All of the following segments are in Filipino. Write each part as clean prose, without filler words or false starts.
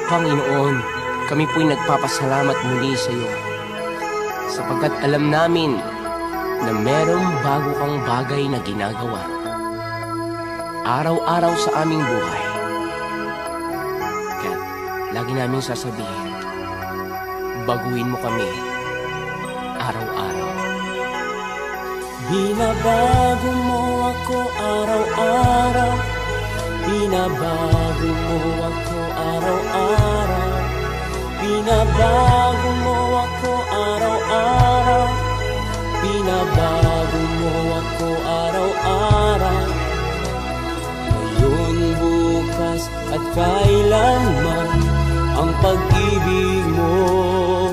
Panginoon, kami po'y nagpapasalamat muli sa iyo sapagkat alam namin na merong bago kang bagay na ginagawa araw-araw sa aming buhay. Kaya lagi namin sasabihin, baguhin mo kami araw-araw. Binabago mo ako araw-araw, binabago mo ako araw-araw, binabago mo ako araw-araw, binabago mo ako araw-araw. Ngayon, bukas at kailanman, ang pag-ibig mo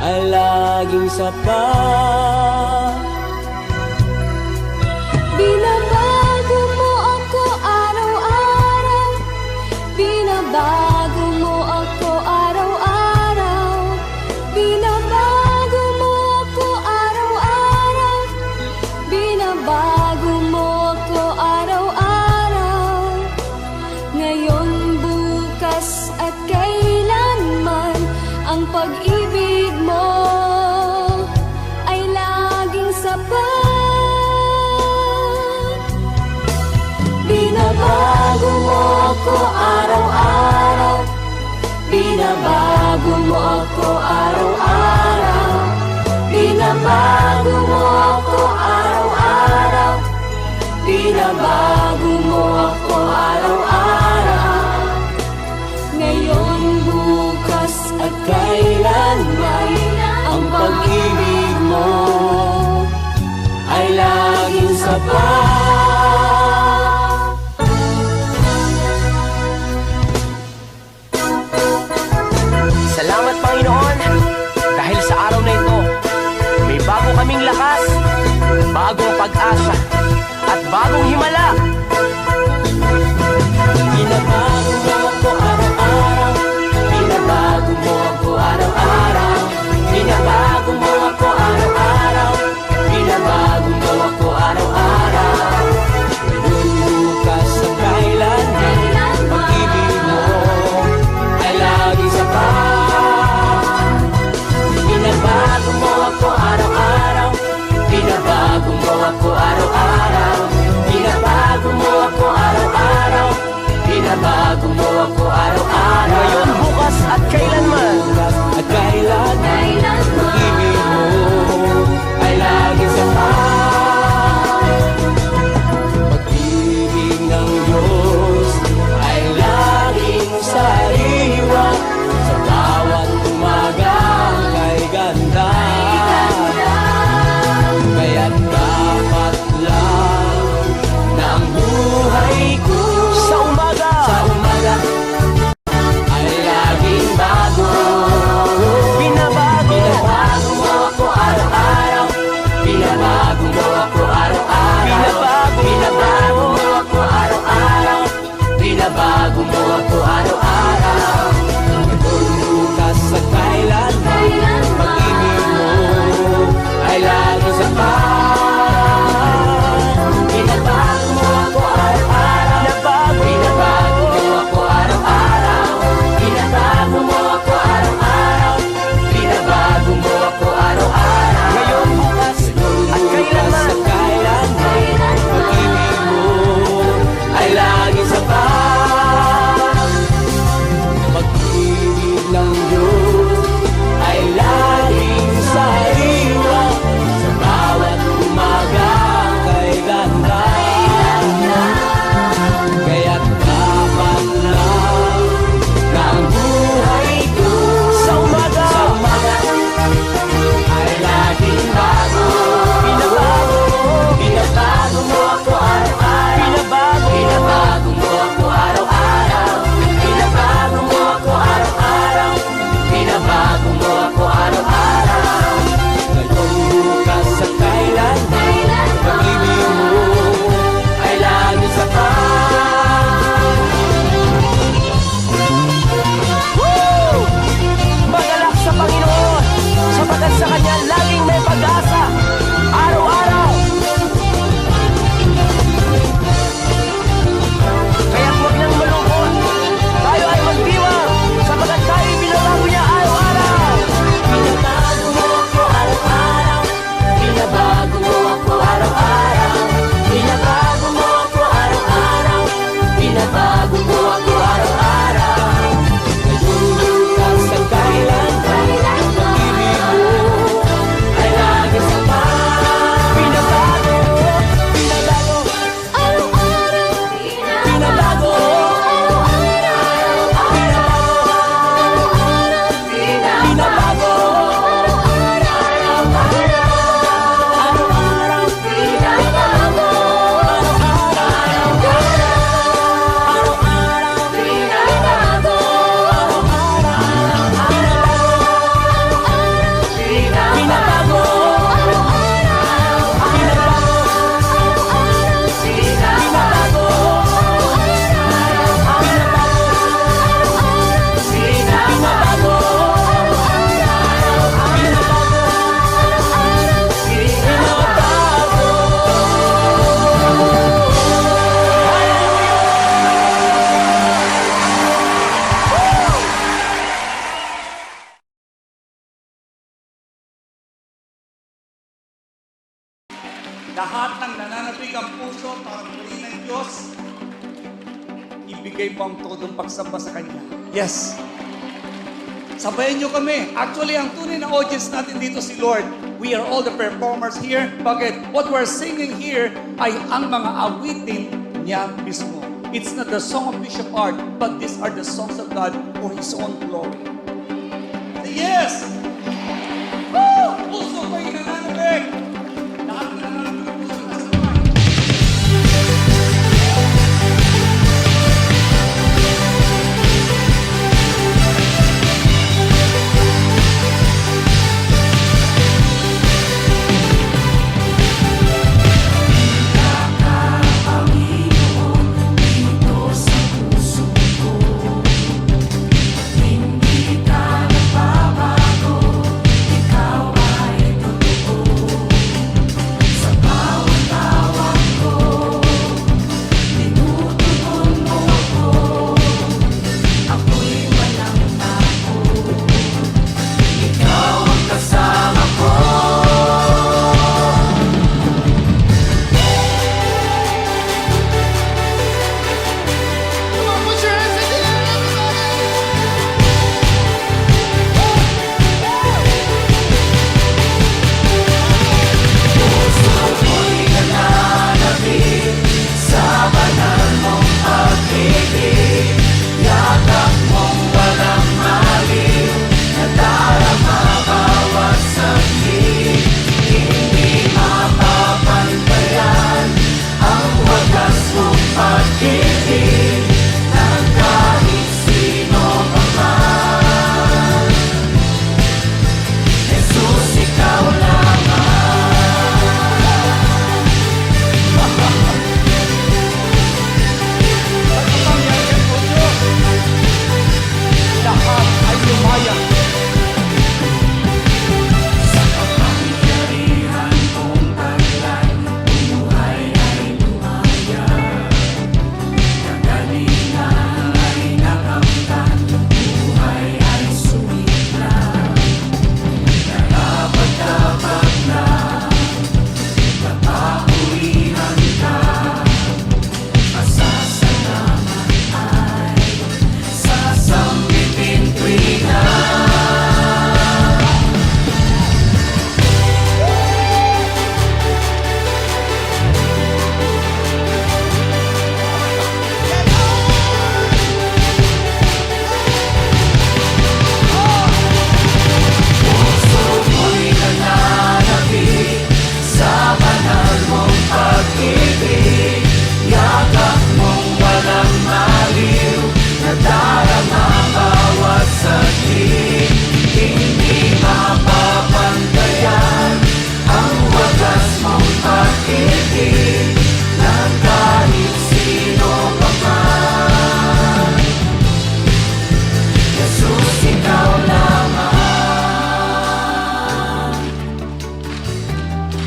ay laging sapat. Binabago mo ako araw-araw, binabago mo ako araw-araw, binabago mo ako araw-araw, binabago mo ako araw-araw. Ngayon, bukas at kailanman, ang pag-ibig mo ay laging sapat. Binabago mo ako araw-araw, binabago mo ako araw-araw, binabago mo ako araw-araw, binabago mo ako araw-araw. Ngayon, bukas at kailanman, ang pag-ibig mo ay laging sapat. Salamat Panginoon dahil sa araw na ito may bago kaming lakas, bagong pag-asa at bagong himala. Binabago mo ako araw-araw, binabago mo ako araw-araw, binabago mo ako araw-araw, binabago mo ako araw-araw. Ngayon, bukas at kailanman, pag-ibig mo ay lagi sapat. Binabago mo ako araw-araw, binabago mo ako araw-araw, binabago mo ako araw-araw, binabago mo ako araw-araw. Ngayon, bukas at kailanman, Bukas at kailanman, pag-ibig mo ay laging sapat. Pag-ibig ng Diyos ay laging sariwa, sa bawat umaga kay ganda. Lahat ng nananabig ang puso para muli ng Diyos, ibigay mo ang todong pagsamba sa Kanya. Yes. Sabayan niyo kami. Actually, ang tunay na audience natin dito si Lord. We are all the performers here. Bakit? What we're singing here ay ang mga awitin niya mismo. It's not the song of Bishop Art, but these are the songs of God for His own glory. Say yes! Woo! Puso ko yung nananabig! Lahat ng nananabig ang puso na sabay.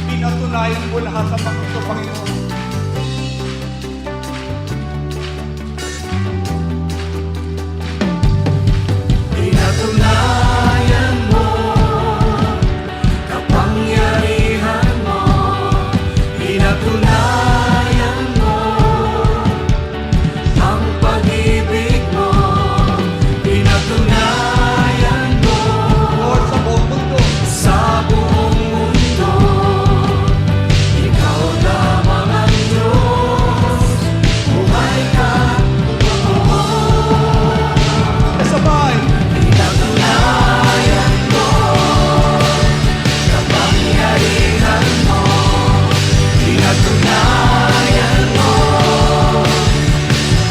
Pinatunayan mo lahat ang mga ito, Panginoon. Pinatunayan mo, kapangyarihan mo. Pinatunayan mo, ang pag-ibig mo. Pinatunayan mo, Lord, sa buong mundo. sa buong mundo. Ikaw lamang ang Diyos, buhay ka, totoo. Sabay. Pinatunayan mo, kapangyarihan mo. Pinatunayan mo,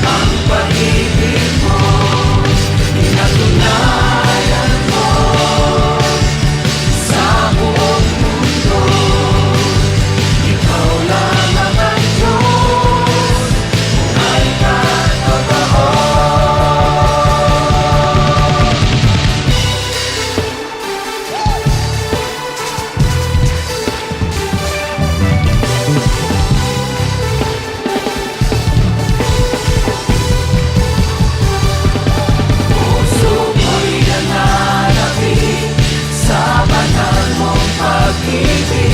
ang pag-ibig mo. Pinatunayan mo, sa buong mundo. Ikaw lamang ang Diyos, buhay ka, totoo. Puso ko'y nananapig sa banal mong pag-ibig.